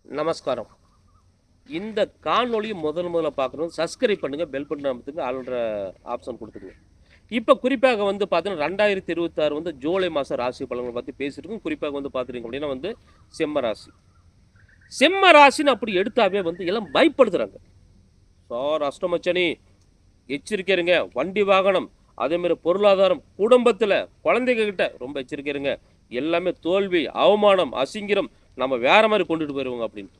நமஸ்காரம். இந்த காணொளிய முதல்ல பார்க்கணும். சப்ஸ்கிரைப் பண்ணுங்க. பெல் பட்டன் அமுத்துங்க. ஆல்ன்ற ஆப்ஷன் குடுத்துருங்க. இப்ப குறிப்பாக வந்து பார்த்தீங்கன்னா, 2026 வந்து ஜூலை மாசம் ராசி பலன்கள பத்தி பேசியிருக்கோம். குறிப்பாக வந்து பார்த்துட்டீங்க அப்படின்னா வந்து சிம்ம ராசி. சிம்ம ராசின்னு அப்படி எடுத்தாவே வந்து எல்லாம் பயப்படுத்துறாங்க. சார் அஷ்டமச்சனி, எச்சரிக்கை இருங்க. வண்டி வாகனம், அதேமாரி பொருளாதாரம், குடும்பத்தில, குழந்தைங்க கிட்ட ரொம்ப எச்சரிக்கை இருங்க. எல்லாமே தோல்வி, அவமானம், அசிங்கிரம் நம்ம வேற மாரி கொண்டுட்டு போயிருவோங்க அப்படின்ட்டு.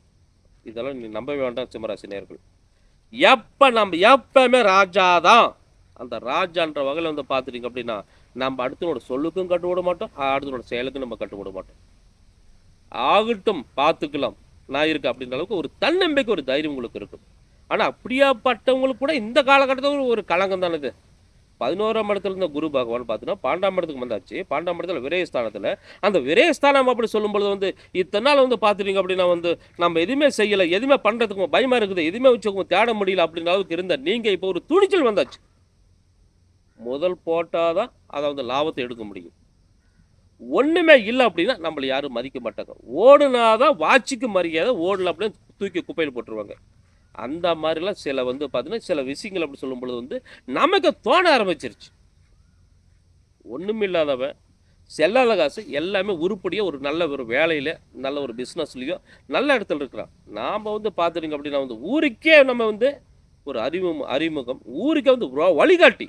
இதெல்லாம் நீ நம்பவே வேண்டாம் சிம்மராசி நேயர்கள். நம்ம எப்பவுமே ராஜா தான். அந்த ராஜான்ற வகையில வந்து பார்த்துட்டீங்க அப்படின்னா, நம்ம அடுத்தவனோட சொல்லுக்கும் கட்டுப்பட மாட்டோம். அடுத்தவனோட செயலுக்கும் நம்ம கட்டுப்பட மாட்டோம். ஆகட்டும் பார்த்துக்கலாம். நான் இருக்கேன் அப்படின்ற அளவுக்கு ஒரு தன்னம்பிக்கை, ஒரு தைரியம் உங்களுக்கு இருக்கும். ஆனா அப்படியாப்பட்டவங்களுக்கு கூட இந்த காலகட்டத்துல ஒரு களங்கம் தானே இது. 11ஆம் இடத்துல இருந்த குரு பகவான் பார்த்தீங்கன்னா, 12ஆம் இடத்துக்கு வந்தாச்சு. 12ஆம் இடத்துல விரயஸ்தானத்துல, அந்த விரயஸ்தானம் அப்படி சொல்லும்பொழுது வந்து, இத்தன நாள் வந்து பார்த்துட்டீங்க அப்படின்னா வந்து, நம்ம எதுவுமே செய்யல, எதுவுமே பண்றதுக்கு பயமா இருக்குது, எதுவுமே வச்சு தேட முடியல அப்படின்ற அளவுக்கு இருந்த நீங்க இப்போ ஒரு துணிச்சல் வந்தாச்சு. முதல் போட்டா தான் அத வந்து லாபத்த எடுக்க முடியும். ஒண்ணுமே இல்ல அப்படின்னா, நம்மள யாரும் மதிக்க மாட்டாங்க. ஓடுனா தான் வாட்சுக்கு மரியாதை, ஓடல அப்படின்னா தூக்கி குப்பையில போட்டுருவாங்க. அந்த மாரிலாம் சில வந்து பார்த்தீங்கன்னா, சில விஷயங்கள் அப்படி சொல்லும்பொழுது வந்து, நமக்கு தோண ஆரம்பிச்சிருச்சு. ஒண்ணுமில்லாதவன், செல்லாத காசு எல்லாமே உருப்படியா ஒரு நல்ல ஒரு வேலையில, நல்ல ஒரு பிசினஸ்லயோ, நல்ல இடத்துல இருக்கிறான். நாம வந்து பார்த்துட்டீங்க அப்படின்னா வந்து, ஊருக்கே நம்ம வந்து ஒரு அறிமுகம், ஊருக்கே வந்து வழிகாட்டி.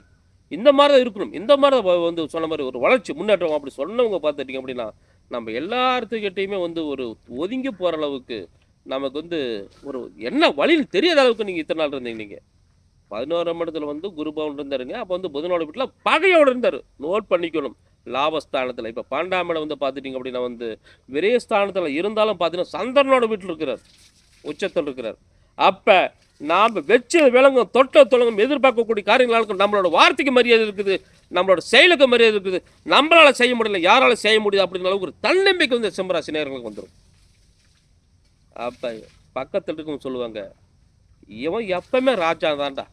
இந்த மாரி தான் இருக்கணும். இந்த மாரி தான் வந்து சொன்ன மாரி ஒரு வளர்ச்சி, முன்னேற்றம் அப்படி சொன்னவங்க பார்த்துட்டீங்க அப்படின்னா, நம்ம எல்லாத்துக்கிட்டயுமே வந்து ஒரு ஒதுங்கி போற அளவுக்கு, நமக்கு வந்து ஒரு என்ன வழின்னு தெரியாத அளவுக்கு நீங்க இத்தன நாள் இருந்தீங்க நீங்க. 11ஆம் இடத்துல வந்து குரு பகவான் இருந்தாருங்க. அப்ப வந்து புதனோட வீட்ல பகையோட இருந்தாரு. நோட் பண்ணிக்கணும். லாபஸ்தானத்துல. இப்ப 12ஆம் இடம் வந்து பார்த்துட்டீங்க அப்படின்னா வந்து, விரயஸ்தானத்துல இருந்தாலும் பார்த்தீங்கன்னா, சந்திரனோட வீட்ல இருக்கிறார். உச்சத்துல இருக்கிறார். அப்ப நாம வச்சு விளங்கும், தொட்ட தொடங்கும் எதிர்பார்க்கக்கூடிய காரியங்கள் நம்மளோட வார்த்தைக்கு மரியாதை இருக்குது. நம்மளோட செயலுக்கு மரியாதை இருக்குது. நம்மளால செய்ய முடியல, யாரால செய்ய முடியுது அப்படிங்கிற அளவுக்கு ஒரு தன்னம்பிக்கை வந்து சிம்மராசி நேயர்களுக்கு வந்துரும். அப்ப பக்கத்துல இருக்கவங்க சொல்லுவாங்க, "இவன் எப்பவுமே ராஜா தான்டா."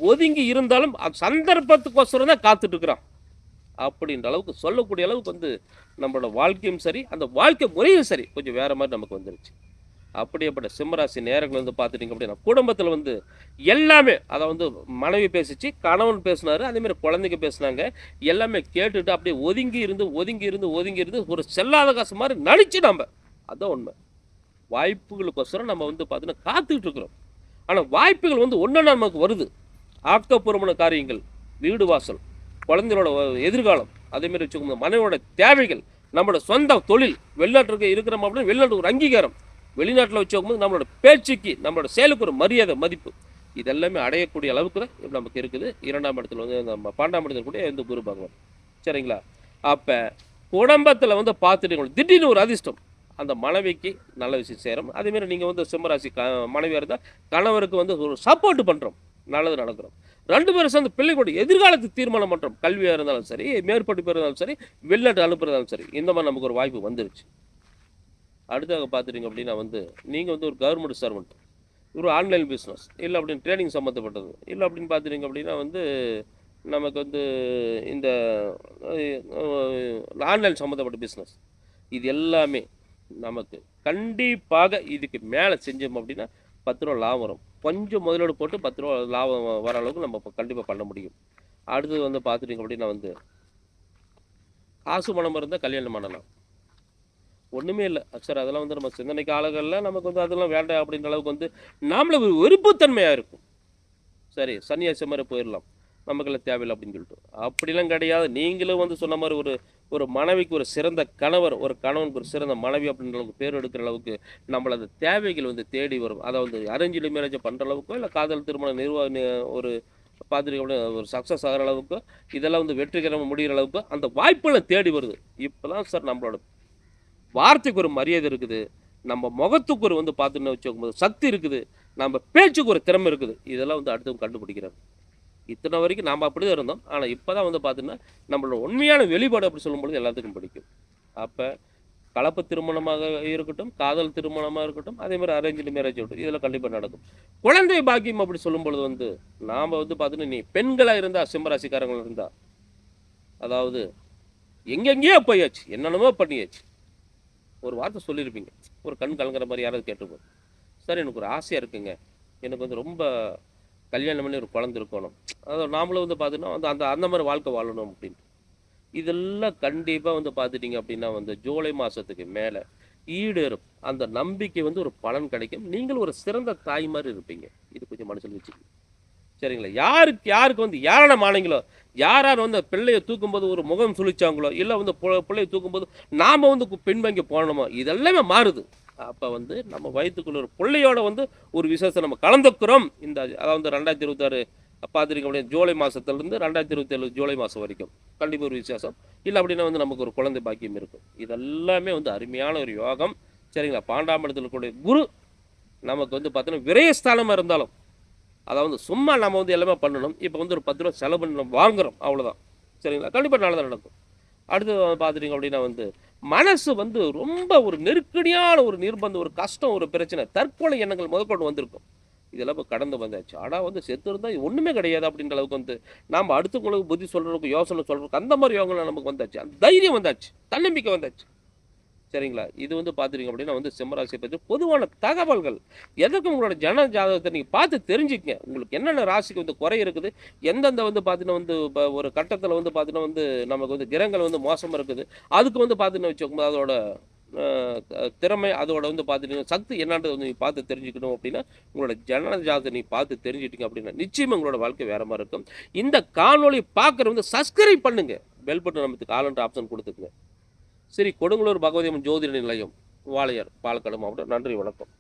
ஒதுங்கி இருந்தாலும் சந்தர்ப்பத்துக்கோசரம் தான் காத்துட்டு இருக்கிறான் அப்படின்ற அளவுக்கு சொல்லக்கூடிய அளவுக்கு வந்து நம்மளோட வாழ்க்கையும் சரி, அந்த வாழ்க்கை முறையும் சரி கொஞ்சம் வேற மாதிரி நமக்கு வந்துருச்சு. அப்படியேப்பட்ட சிம்மராசி நேரங்கள் வந்து பார்த்துட்டீங்க அப்படின்னா குடும்பத்தில் வந்து எல்லாமே அதை வந்து மனைவி பேசிச்சு, கணவன் பேசினாரு, அதே மாதிரி குழந்தைங்க பேசினாங்க. எல்லாமே கேட்டுட்டு அப்படியே ஒதுங்கி இருந்து ஒரு செல்லாத காசு மாதிரி நடிச்சு நம்ம, அதான் உண்மை. வாய்ப்புகளுக்கோசரம் நம்ம வந்து பார்த்தீங்கன்னா காத்துக்கிட்டு இருக்கிறோம். ஆனால் வாய்ப்புகள் வந்து ஒன்று நமக்கு வருது. ஆக்கப்பூர்வமான காரியங்கள், வீடு வாசல், குழந்தைகளோட எதிர்காலம், அதேமாரி வச்சுக்கோங்க மனைவியோட தேவைகள், நம்மளோட சொந்த தொழில், வெளிநாட்டுக்கு இருக்கிறோம் அப்படின்னா வெளிநாட்டுக்கு ஒரு அங்கீகாரம், வெளிநாட்டில் வச்சுக்கும்போது நம்மளோட பேச்சுக்கு, நம்மளோட செயலுக்கு ஒரு மரியாதை, மதிப்பு, இதெல்லாமே அடையக்கூடிய அளவுக்கு தான் இப்ப நமக்கு இருக்குது. 2ஆம் இடத்துல வந்து நம்ம 12ஆம் இடத்துல கூட இந்த குரு பகவான். சரிங்களா? அப்ப குடும்பத்தில் வந்து பார்த்துட்டு திடீர்னு ஒரு அதிர்ஷ்டம். அந்த மனைவிக்கு நல்ல விஷயம் சேரும். அதேமாரி நீங்கள் வந்து சிம்மராசி மனைவியாக இருந்தால் கணவருக்கு வந்து ஒரு சப்போர்ட் பண்ணுறோம். நல்லது நடக்கிறோம். 2 பேரும் சேர்ந்து பிள்ளைகளுடைய எதிர்காலத்தை தீர்மானம் பண்றோம். கல்வியா இருந்தாலும் சரி, மேற்படிப்பு இருந்தாலும் சரி, வெளிநாட்டு அனுப்புறதாலும் சரி, இந்த மாரி நமக்கு ஒரு வாய்ப்பு வந்துருச்சு. அடுத்தது பார்த்துட்டீங்க அப்படின்னா வந்து, நீங்க வந்து ஒரு கவர்மெண்ட் சர்வன்ட். ஒரு ஆன்லைன் பிசினஸ், இல்ல அப்படின்னு ட்ரேடிங் சம்மந்தப்பட்டது. இல்ல அப்படின்னு பார்த்துட்டீங்க அப்படின்னா வந்து, நமக்கு வந்து இந்த அ ஆன்லைன் சம்மந்தப்பட்ட பிசினஸ். இது எல்லாமே நமக்கு கண்டிப்பாக இதுக்கு மேல செஞ்சோம் அப்படின்னா, ரூ. 10 லாபம் வரும். கொஞ்சம் முதலீடு போட்டு ரூ. 10 லாபம் வர அளவுக்கு நம்ம கண்டிப்பா பண்ண முடியும். அடுத்தது வந்து பார்த்துட்டீங்க அப்படின்னா வந்து, காசு பணம் இருந்தா கல்யாணம் பண்ணலாம். ஒண்ணுமே இல்ல. சார் அதெல்லாம் வந்து நம்ம சிந்தனை காலங்கள்ல நமக்கு வந்து அதெல்லாம் வேண்டாம் அப்படின்ற அளவுக்கு வந்து, நாமளே ஒரு வெறுப்புத்தன்மையா இருக்கும். சரி சன்னியாசி மாரி போயிரலாம். நமக்கெல்லாம் தேவையில்ல அப்படின்னு சொல்லிட்டு. அப்படிலாம் கிடையாது. நீங்களும் வந்து சொன்ன மாரி ஒரு ஒரு மனைவிக்கு ஒரு சிறந்த கணவர், ஒரு கணவனுக்கு ஒரு சிறந்த மனைவி அப்படின்ற அளவுக்கு பேர் எடுக்கிற அளவுக்கு, நம்மள அந்த தேவைகள் வந்து தேடி வரும். அதாவது அரேஞ்ச்டு மேரேஜ் பண்ற அளவுக்கோ, இல்ல காதல் திருமணம் ஒரு பார்த்துட்டீங்க அப்படின்னா ஒரு சக்சஸ் ஆகுற அளவுக்கோ, இதெல்லாம் வந்து வெற்றிகரமா முடியிற அளவுக்கோ, அந்த வாய்ப்புகள தேடி வருது. இப்பதான் சார் நம்மளோட வார்த்தைக்கு ஒரு மரியாதை இருக்குது. நம்ம முகத்துக்கு ஒரு வந்து பார்த்துன்னு வச்சுக்கோம்போது சக்தி இருக்குது. நம்ம பேச்சுக்கு ஒரு திறமை இருக்குது. இதெல்லாம் வந்து அடுத்தவங்க கண்டுபிடிக்கிறாங்க. இத்தனை வரைக்கும் நாம அப்படிதான் இருந்தோம். ஆனா இப்பதான் வந்து பார்த்தீங்கன்னா, நம்மளோட உண்மையான வெளிப்பாடு அப்படி சொல்லும்பொழுது எல்லாத்துக்கும் பிடிக்கும். அப்ப கலப்பு திருமணமாக இருக்கட்டும், காதல் திருமணமா இருக்கட்டும், அதே மாரி அரேஞ்சுடு மேரேஜ் இருக்கட்டும். இதெல்லாம் கண்டிப்பா நடக்கும். குழந்தை பாக்கியம் அப்படி சொல்லும்பொழுது வந்து, நாம வந்து பார்த்தீங்கன்னா, நீ பெண்களா இருந்தா சிம்ம ராசிக்காரங்களா இருந்தா, அதாவது எங்கெங்கேயோ போயாச்சு. என்னென்னமோ பண்ணியாச்சு. ஒரு வார்த்தை சொல்லியிருப்பீங்க. ஒரு கண் கலங்குற மாரி யாராவது கேட்டிருப்பாங்க. சார் எனக்கு ஒரு ஆசையா இருக்குங்க. எனக்கு வந்து ரொம்ப கல்யாணம் பண்ணி ஒரு குழந்தை இருக்கணும். அதாவது நாமளும் வந்து பார்த்தீங்கன்னா, வந்து அந்த அந்த மாரி வாழ்க்கை வாழணும் அப்டின்ட்டு. இதெல்லாம் கண்டிப்பா வந்து பார்த்துட்டீங்க அப்டின்னா வந்து ஜூலை மாசத்துக்கு மேல ஈடேறும். அந்த நம்பிக்கை வந்து ஒரு பலன் கிடைக்கும். நீங்கள் ஒரு சிறந்த தாய் மாரி இருப்பீங்க. இது கொஞ்சம் மனசுல வச்சுக்கங்க. சரிங்களா? யாருக்கு யாருக்கு வந்து ஏளனம் ஆனீங்களோ, யார் யார் வந்து பிள்ளைய தூக்கும்போது ஒரு முகம் சுளிச்சாங்களோ, இல்ல வந்து பிள்ளைய தூக்கும்போது நாம வந்து பின்வாங்கி போனோமோ, இதெல்லாமே மாறுது. அப்ப வந்து நம்ம வயித்துக்குள்ள ஒரு புள்ளையோட வந்து ஒரு விசேஷம் நம்ம கலந்துக்கிறோம். இந்த அதாவது 2026 பார்த்துருக்க முடியும் ஜூலை மாசத்துலருந்து 2027 ஜூலை மாசம் வரைக்கும். கண்டிப்பா ஒரு விசேஷம். இல்ல அப்டின்னா வந்து நமக்கு ஒரு குழந்தை பாக்கியம் இருக்கும். இதெல்லாமே வந்து அருமையான ஒரு யோகம். சரிங்களா? 12ஆம் இடத்துல இருக்கக்கூடிய குரு நமக்கு வந்து பார்த்தீங்கன்னா, விரயஸ்தானமா இருந்தாலும் அதாவது சும்மா நம்ம வந்து எல்லாமே பண்ணணும். இப்ப வந்து ஒரு ரூ. 10 செலவு பண்ணி நம்ம வாங்குறோம். அவ்வளோதான். சரிங்களா? கண்டிப்பா நல்லது நடக்கும். அடுத்து பார்த்துட்டீங்க அப்படின்னா வந்து, மனசு வந்து ரொம்ப ஒரு நெருக்கடியான ஒரு நிர்பந்தம், ஒரு கஷ்டம், ஒரு பிரச்சனை, தற்கொலை எண்ணங்கள் முதற்கொண்டு வந்திருக்கும். இதெல்லாம் இப்ப கடந்து வந்தாச்சு. ஆனா வந்து செத்து இருந்தா ஒண்ணுமே கிடையாது அப்படின்ற அளவுக்கு வந்து, நாம அடுத்தவங்களுக்கு புத்தி சொல்றதுக்கு, யோசனை சொல்றதுக்கு அந்த மாரி யோகம்லாம் நமக்கு வந்தாச்சு. அந்த தைரியம் வந்தாச்சு. தன்னம்பிக்கை வந்தாச்சு. சரிங்களா? இது வந்து பார்த்துட்டீங்க அப்படின்னா வந்து சிம்மராசிய பத்தி பொதுவான தகவல்கள். எதற்கு உங்களோட ஜன ஜாதகத்த நீங்க பார்த்து தெரிஞ்சுக்கங்க. உங்களுக்கு என்னென்ன ராசிக்கு வந்து குறை இருக்குது, எந்தெந்த வந்து பார்த்தீங்கன்னா வந்து இப்ப ஒரு கட்டத்தில வந்து பார்த்தீங்கன்னா வந்து நமக்கு வந்து கிரகங்கள் வந்து மோசமா இருக்குது. அதுக்கு வந்து பார்த்தீங்கன்னு வச்சுக்கோங்க அதோட அ திறமை அதோட வந்து பார்த்துட்டீங்கன்னா சக்தி என்னான்றத வந்து நீங்க பார்த்து தெரிஞ்சுக்கணும் அப்படின்னா, உங்களோட ஜனன ஜாதகத்த நீங்க பார்த்து தெரிஞ்சுட்டீங்க அப்படின்னா, நிச்சயமா உங்களோட வாழ்க்கை வேற மாரி இருக்கும். இந்த காணொளி பார்க்குறவங்க வந்து சப்ஸ்கிரைப் பண்ணுங்க. பெல் பட்டன் அமைத்துக்கு ஆல் ஆப்ஷன் குடுத்துக்கங்க. சரி, கொடுங்கலூர் பகவதி அம்மன் ஜோதிட நிலையம், வாளையார், பாலக்காடு மாவட்டம். நன்றி, வணக்கம்.